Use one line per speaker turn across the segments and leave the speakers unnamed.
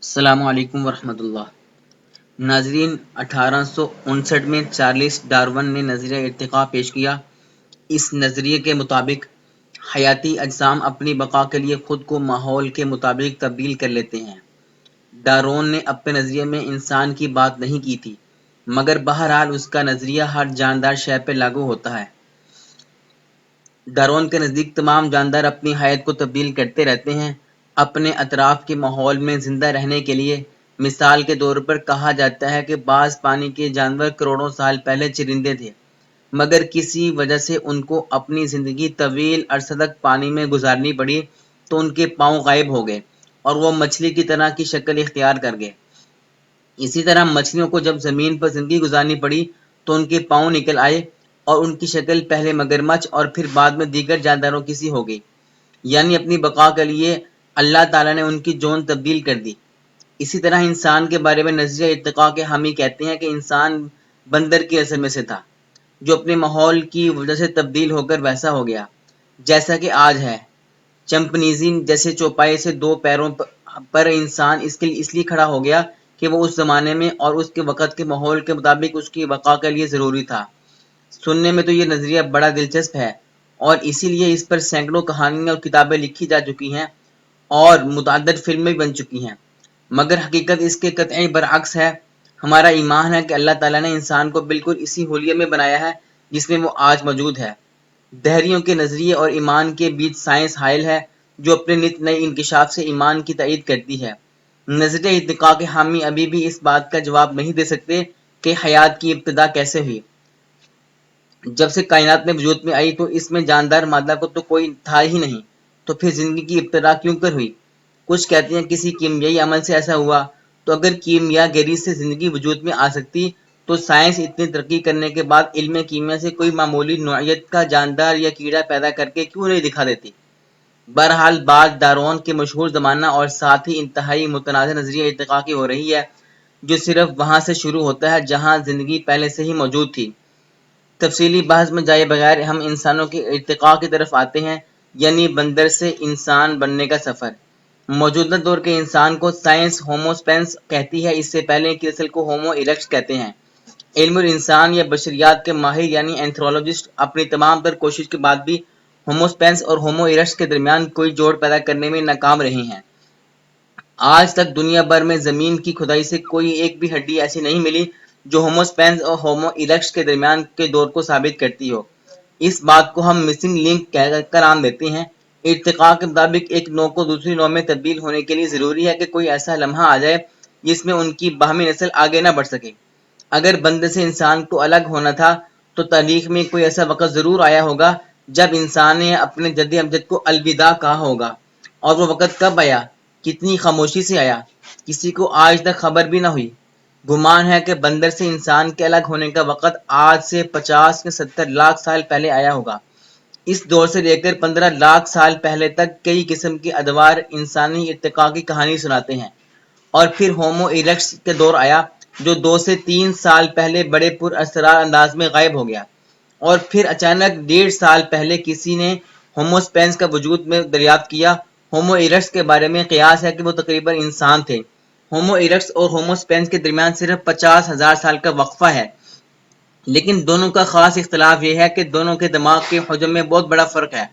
السلام علیکم ورحمۃ اللہ ناظرین 1859 میں چارلس ڈارون نے نظریہ ارتقاء پیش کیا۔ اس نظریے کے مطابق حیاتی اجسام اپنی بقا کے لیے خود کو ماحول کے مطابق تبدیل کر لیتے ہیں۔ ڈارون نے اپنے نظریے میں انسان کی بات نہیں کی تھی، مگر بہرحال اس کا نظریہ ہر جاندار شے پہ لاگو ہوتا ہے۔ ڈارون کے نزدیک تمام جاندار اپنی حیات کو تبدیل کرتے رہتے ہیں اپنے اطراف کے ماحول میں زندہ رہنے کے لیے۔ مثال کے طور پر کہا جاتا ہے کہ بعض پانی کے جانور کروڑوں سال پہلے چرندے تھے، مگر کسی وجہ سے ان کو اپنی زندگی طویل عرصہ تک پانی میں گزارنی پڑی تو ان کے پاؤں غائب ہو گئے اور وہ مچھلی کی طرح کی شکل اختیار کر گئے۔ اسی طرح مچھلیوں کو جب زمین پر زندگی گزارنی پڑی تو ان کے پاؤں نکل آئے اور ان کی شکل پہلے مگرمچھ اور پھر بعد میں دیگر جانداروں کی سی ہو گئی، یعنی اپنی بقا کے لیے اللہ تعالیٰ نے ان کی جون تبدیل کر دی۔ اسی طرح انسان کے بارے میں نظریہ ارتقاء کے حامی کہتے ہیں کہ انسان بندر کی نسل میں سے تھا، جو اپنے ماحول کی وجہ سے تبدیل ہو کر ویسا ہو گیا جیسا کہ آج ہے۔ چمپینزی جیسے چوپائے سے دو پیروں پر انسان اس لیے کھڑا ہو گیا کہ وہ اس زمانے میں اور اس کے وقت کے ماحول کے مطابق اس کی بقا کے لیے ضروری تھا۔ سننے میں تو یہ نظریہ بڑا دلچسپ ہے اور اسی لیے اس پر سینکڑوں کہانیاں اور کتابیں لکھی جا چکی ہیں اور متعدد فلمیں بن چکی ہیں، مگر حقیقت اس کے قطعی برعکس ہے۔ ہمارا ایمان ہے کہ اللہ تعالیٰ نے انسان کو بالکل اسی حلیے میں بنایا ہے جس میں وہ آج موجود ہے۔ دہریوں کے نظریے اور ایمان کے بیچ سائنس حائل ہے، جو اپنے نت نئے انکشاف سے ایمان کی تائید کرتی ہے۔ نظریہ ارتقاء کے حامی ابھی بھی اس بات کا جواب نہیں دے سکتے کہ حیات کی ابتدا کیسے ہوئی۔ جب سے کائنات میں وجود میں آئی تو اس میں جاندار مادہ کو تو کوئی تھا ہی نہیں، تو پھر زندگی کی ابتدا کیوں کر ہوئی؟ کچھ کہتے ہیں کسی کیمیائی عمل سے ایسا ہوا، تو اگر کیمیا گری سے زندگی وجود میں آ سکتی تو سائنس اتنی ترقی کرنے کے بعد علم کیمیا سے کوئی معمولی نوعیت کا جاندار یا کیڑا پیدا کر کے کیوں نہیں دکھا دیتی؟ بہرحال بات ڈارون کے مشہور زمانہ اور ساتھ ہی انتہائی متنازع نظریہ ارتقاء کی ہو رہی ہے، جو صرف وہاں سے شروع ہوتا ہے جہاں زندگی پہلے سے ہی موجود تھی۔ تفصیلی بحث میں جائے بغیر ہم انسانوں کے ارتقاء کی طرف آتے ہیں، یعنی بندر سے انسان بننے کا سفر۔ موجودہ دور کے انسان کو سائنس ہومو سیپینس کہتی ہے، اس سے پہلے کی نسل کو ہومو ایرکٹس کہتے ہیں۔ علم الانسان یا بشریات کے ماہر یعنی اینتھروپولوجسٹ اپنی تمام تر کوشش کے بعد بھی ہومو سیپینس اور ہومو ایرکٹس کے درمیان کوئی جوڑ پیدا کرنے میں ناکام رہے ہیں۔ آج تک دنیا بھر میں زمین کی کھدائی سے کوئی ایک بھی ہڈی ایسی نہیں ملی جو ہومو سیپینس اور ہومو ایرکٹس کے درمیان کے دور کو ثابت کرتی ہو۔ اس بات کو ہم مسنگ لنک کہہ کر عام دیتے ہیں۔ ارتقاء کے مطابق ایک نوع کو دوسری نوع میں تبدیل ہونے کے لیے ضروری ہے کہ کوئی ایسا لمحہ آ جائے جس میں ان کی باہمی نسل آگے نہ بڑھ سکے۔ اگر بندر سے انسان کو الگ ہونا تھا تو تاریخ میں کوئی ایسا وقت ضرور آیا ہوگا جب انسان نے اپنے جد امجد کو الوداع کہا ہوگا، اور وہ وقت کب آیا، کتنی خاموشی سے آیا، کسی کو آج تک خبر بھی نہ ہوئی۔ گمان ہے کہ بندر سے انسان کے الگ ہونے کا وقت آج سے 50 یا 70 لاکھ سال پہلے آیا ہوگا۔ اس دور سے لے کر 15 لاکھ سال پہلے تک کئی قسم کے ادوار انسانی ارتقاء کی کہانی سناتے ہیں، اور پھر ہومو ایرکٹس کا دور آیا جو 2 سے 3 سال پہلے بڑے پر اسرار انداز میں غائب ہو گیا، اور پھر اچانک 1.5 سال پہلے کسی نے ہومو سیپینس کا وجود میں دریافت کیا۔ ہومو ایرکٹس کے بارے میں قیاس ہے کہ وہ تقریباً انسان تھے۔ ہومو ایرکٹس اور ہومو سیپینس کے درمیان صرف 50,000 سال کا وقفہ ہے، لیکن دونوں کا خاص اختلاف یہ ہے کہ دونوں کے دماغ کے حجم میں بہت بڑا فرق ہے۔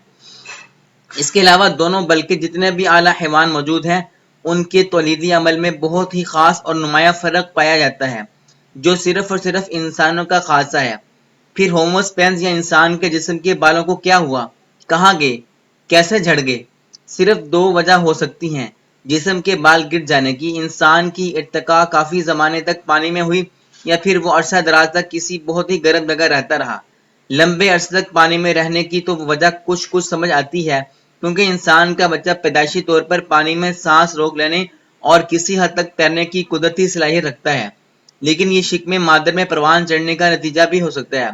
اس کے علاوہ دونوں بلکہ جتنے بھی اعلیٰ حیوان موجود ہیں ان کے تولیدی عمل میں بہت ہی خاص اور نمایاں فرق پایا جاتا ہے، جو صرف اور صرف انسانوں کا خاصہ ہے۔ پھر ہومو سیپینس یا انسان کے جسم کے بالوں کو کیا ہوا، کہاں گئے، کیسے جھڑ گئے؟ صرف 2 وجہ ہو سکتی ہیں جسم کے بال گر جانے کی: انسان کی ارتقاء کافی زمانے تک پانی میں ہوئی، یا پھر وہ عرصہ دراز تک کسی بہت ہی گرم جگہ رہتا رہا۔ لمبے عرصے تک پانی میں رہنے کی تو وجہ کچھ سمجھ آتی ہے، کیونکہ انسان کا بچہ پیدائشی طور پر پانی میں سانس روک لینے اور کسی حد تک تیرنے کی قدرتی صلاحیت رکھتا ہے، لیکن یہ شکم مادر میں پروان چڑھنے کا نتیجہ بھی ہو سکتا ہے۔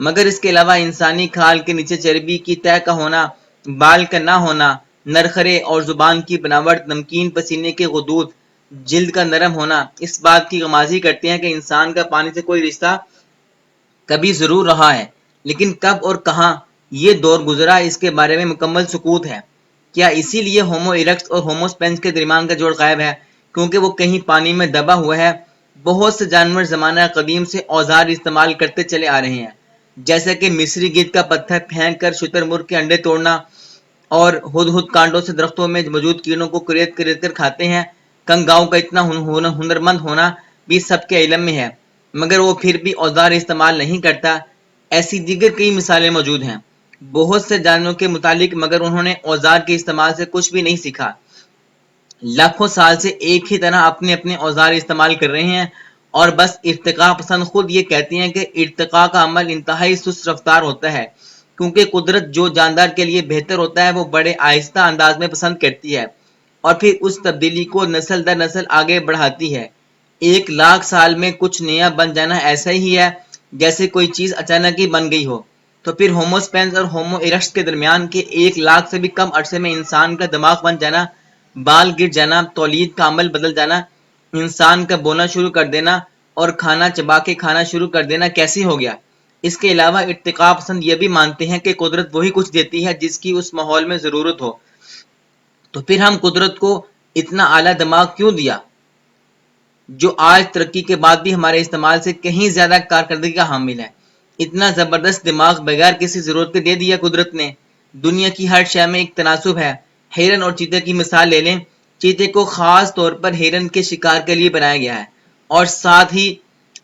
مگر اس کے علاوہ انسانی کھال کے نیچے چربی کی تہہ کا ہونا، بال کا نہ ہونا، نرخرے اور زبان کی بناوٹ، نمکین پسینے کے غدود، جلد کا نرم ہونا اس بات کی غمازی کرتے ہیں کہ انسان کا پانی سے کوئی رشتہ کبھی ضرور رہا ہے، لیکن کب اور کہاں یہ دور گزرا اس کے بارے میں مکمل سکوت ہے۔ کیا اسی لیے ہومو ایرکٹس اور ہومو سیپینس کے درمیان کا جوڑ غائب ہے؟ کیونکہ وہ کہیں پانی میں دبا ہوا ہے۔ بہت سے جانور زمانہ قدیم سے اوزار استعمال کرتے چلے آ رہے ہیں، جیسے کہ مصری گدھ کا پتھر پھینک کر شتر مرغ کے انڈے توڑنا، اور ہدہد کانٹوں سے درختوں میں موجود کیڑوں کو کریت کر کھاتے ہیں۔ کنگاؤں کا اتنا ہنرمند ہونا بھی سب کے علم میں ہے، مگر وہ پھر بھی اوزار استعمال نہیں کرتا۔ ایسی دیگر کئی مثالیں موجود ہیں بہت سے جانوروں کے متعلق، مگر انہوں نے اوزار کے استعمال سے کچھ بھی نہیں سیکھا۔ لاکھوں سال سے ایک ہی طرح اپنے اپنے اوزار استعمال کر رہے ہیں، اور بس ارتقاء پسند خود یہ کہتی ہیں کہ ارتقاء کا عمل انتہائی سست رفتار ہوتا ہے، کیونکہ قدرت جو جاندار کے لیے بہتر ہوتا ہے وہ بڑے آہستہ انداز میں پسند کرتی ہے، اور پھر اس تبدیلی کو نسل در نسل آگے بڑھاتی ہے۔ 1,00,000 سال میں کچھ نیا بن جانا ایسا ہی ہے جیسے کوئی چیز اچانک ہی بن گئی ہو۔ تو پھر ہومو سپینس اور ہومو ایرکٹس کے درمیان کے 1,00,000 سے بھی کم عرصے میں انسان کا دماغ بن جانا، بال گر جانا، تولید کا عمل بدل جانا، انسان کا بولنا شروع کر دینا اور کھانا چبا کے کھانا شروع کر دینا کیسے ہو گیا؟ اس کے علاوہ ارتقاء پسند یہ بھی مانتے ہیں کہ قدرت وہی کچھ دیتی ہے جس کی اس ماحول میں ضرورت ہو۔ تو پھر ہم قدرت کو اتنا اعلیٰ دماغ کیوں دیا جو آج ترقی کے بعد بھی ہمارے استعمال سے کہیں زیادہ کارکردگی کا حامل ہے؟ اتنا زبردست دماغ بغیر کسی ضرورت کے دے دیا قدرت نے۔ دنیا کی ہر شے میں ایک تناسب ہے۔ ہرن اور چیتے کی مثال لے لیں۔ چیتے کو خاص طور پر ہرن کے شکار کے لیے بنایا گیا ہے، اور ساتھ ہی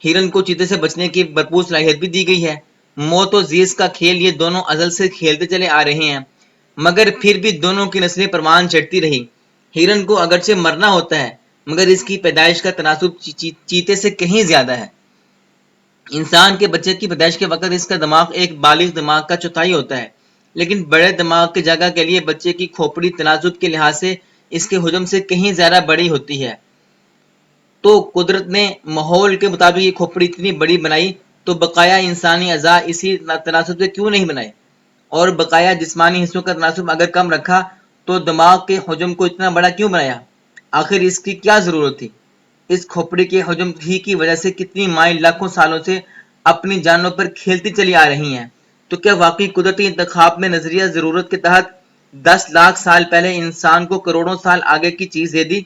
ہرن کو چیتے سے بچنے کی بھرپور صلاحیت بھی دی گئی ہے۔ موت و زیست کا کھیل یہ دونوں ازل سے کھیلتے چلے آ رہے ہیں، مگر پھر بھی دونوں کی نسلیں پروان چڑھتی رہی۔ ہرن کو اگرچہ مرنا ہوتا ہے، مگر اس کی پیدائش کا تناسب چیتے سے کہیں زیادہ ہے۔ انسان کے بچے کی پیدائش کے وقت اس کا دماغ ایک بالغ دماغ کا چوتھائی ہوتا ہے، لیکن بڑے دماغ کی جگہ کے لیے بچے کی کھوپڑی تناسب کے لحاظ سے اس کے حجم سے کہیں زیادہ بڑی ہوتی ہے۔ تو قدرت نے ماحول کے مطابق یہ کھوپڑی اتنی بڑی بنائی، تو بقایا انسانی اعضاء اسی تناسب سے کیوں نہیں بنائے؟ اور بقایا جسمانی حصوں کا تناسب اگر کم رکھا تو دماغ کے حجم کو اتنا بڑا کیوں بنایا؟ آخر اس کی کیا ضرورت تھی؟ اس کھوپڑی کے حجم ہی کی وجہ سے کتنی مائیں لاکھوں سالوں سے اپنی جانوں پر کھیلتی چلی آ رہی ہیں۔ تو کیا واقعی قدرتی انتخاب میں نظریہ ضرورت کے تحت 10,00,000 سال پہلے انسان کو کروڑوں سال آگے کی چیز دے دی؟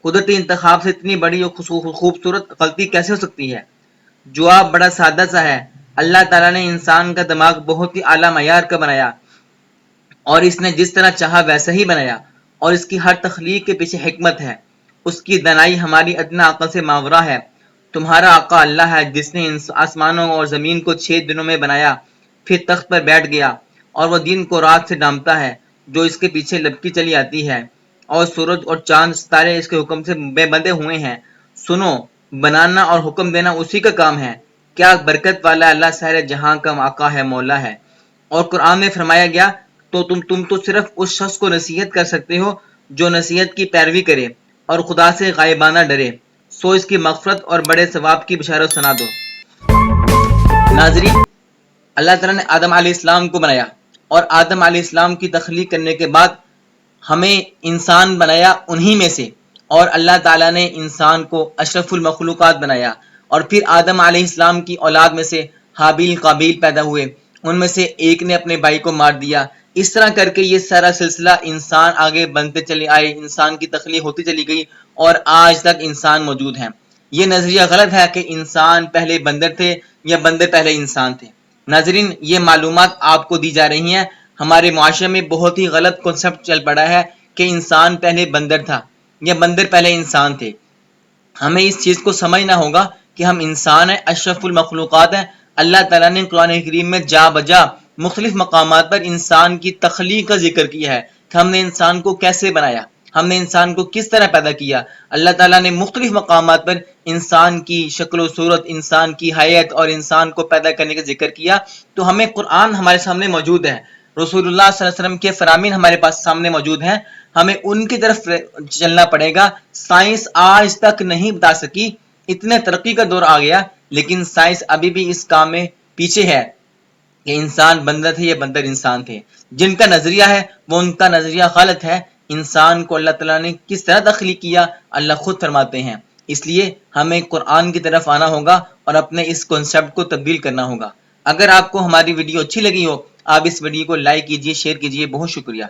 قدرتی انتخاب سے اتنی بڑی اور خوبصورت غلطی کیسے ہو سکتی ہے؟ جواب بڑا سادہ سا ہے۔ اللہ تعالیٰ نے انسان کا دماغ بہت ہی اعلیٰ معیار کا بنایا، اور اس نے جس طرح چاہا ویسا ہی بنایا، اور اس کی ہر تخلیق کے پیچھے حکمت ہے۔ اس کی دانائی ہماری ادنی عقل سے ماورا ہے۔ تمہارا آقا اللہ ہے جس نے آسمانوں اور زمین کو 6 دنوں میں بنایا، پھر تخت پر بیٹھ گیا، اور وہ دن کو رات سے ڈھانپتا ہے جو اس کے پیچھے لپکی چلی آتی ہے، اور سورج اور چاند ستارے اس کے حکم سے بندھے ہوئے ہیں۔ سنو، بنانا اور حکم دینا اسی کا کام ہے۔ کیا برکت والا اللہ سارے جہاں کا آقا ہے، مولا ہے۔ اور قرآن میں فرمایا گیا تو تم تو صرف اس شخص کو نصیحت کر سکتے ہو جو نصیحت کی پیروی کرے اور خدا سے غائبانہ ڈرے، سو اس کی مغفرت اور بڑے ثواب کی بشارت سنا دو۔ ناظرین، اللہ تعالیٰ نے آدم علیہ السلام کو بنایا، اور آدم علیہ السلام کی تخلیق کرنے کے بعد ہمیں انسان بنایا انہی میں سے، اور اللہ تعالیٰ نے انسان کو اشرف المخلوقات بنایا، اور پھر آدم علیہ السلام کی اولاد میں سے حابیل قابیل پیدا ہوئے، ان میں سے ایک نے اپنے بھائی کو مار دیا۔ اس طرح کر کے یہ سارا سلسلہ انسان آگے بنتے چلے آئے، انسان کی تخلیق ہوتی چلی گئی، اور آج تک انسان موجود ہیں۔ یہ نظریہ غلط ہے کہ انسان پہلے بندر تھے یا بندر پہلے انسان تھے۔ ناظرین، یہ معلومات آپ کو دی جا رہی ہیں۔ ہمارے معاشرے میں بہت ہی غلط کنسپٹ چل پڑا ہے کہ انسان پہلے بندر تھا یا بندر پہلے انسان تھے۔ ہمیں اس چیز کو سمجھنا ہوگا کہ ہم انسان ہیں، اشرف المخلوقات ہیں۔ اللہ تعالیٰ نے قرآن کریم میں جا بجا مختلف مقامات پر انسان کی تخلیق کا ذکر کیا ہے کہ ہم نے انسان کو کیسے بنایا، ہم نے انسان کو کس طرح پیدا کیا۔ اللہ تعالیٰ نے مختلف مقامات پر انسان کی شکل و صورت، انسان کی حیت اور انسان کو پیدا کرنے کا ذکر کیا۔ تو ہمیں قرآن ہمارے سامنے موجود ہے، رسول اللہ صلی اللہ علیہ وسلم کے فرامین ہمارے پاس سامنے موجود ہیں، ہمیں ان کی طرف چلنا پڑے گا۔ سائنس آج تک نہیں بتا سکی، اتنے ترقی کا دور آ گیا، لیکن سائنس ابھی بھی اس کام میں پیچھے ہے کہ انسان بندر تھے یا بندر انسان تھے۔ جن کا نظریہ ہے وہ ان کا نظریہ غلط ہے۔ انسان کو اللہ تعالیٰ نے کس طرح تخلیق کیا، اللہ خود فرماتے ہیں۔ اس لیے ہمیں قرآن کی طرف آنا ہوگا اور اپنے اس کنسپٹ کو تبدیل کرنا ہوگا۔ اگر آپ کو ہماری ویڈیو اچھی لگی ہو، آپ اس ویڈیو کو لائک کیجئے، شیئر کیجئے۔ بہت شکریہ۔